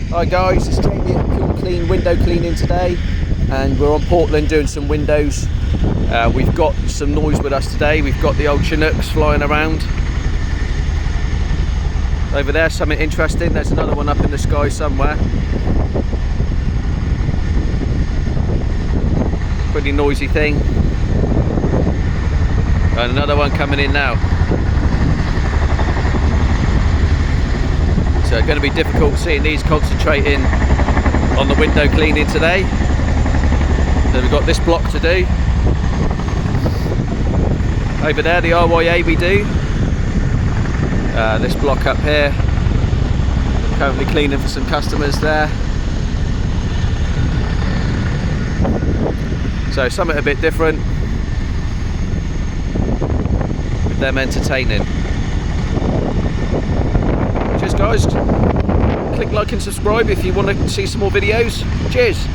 Hi guys, it's Jamie at Cool Clean Window Cleaning today, and we're on Portland doing some windows. We've got some noise with us today. We've got the old Chinnocks flying around. Over there, something interesting. There's another one up in the sky somewhere. Pretty noisy thing. And another one coming in now. So it's going to be difficult seeing these concentrating on the window cleaning today. So we've got this block to do. Over there, the RYA we do. This block up here, currently cleaning for some customers there. So something a bit different, with them entertaining. Cheers guys, click like and subscribe if you want to see some more videos. Cheers.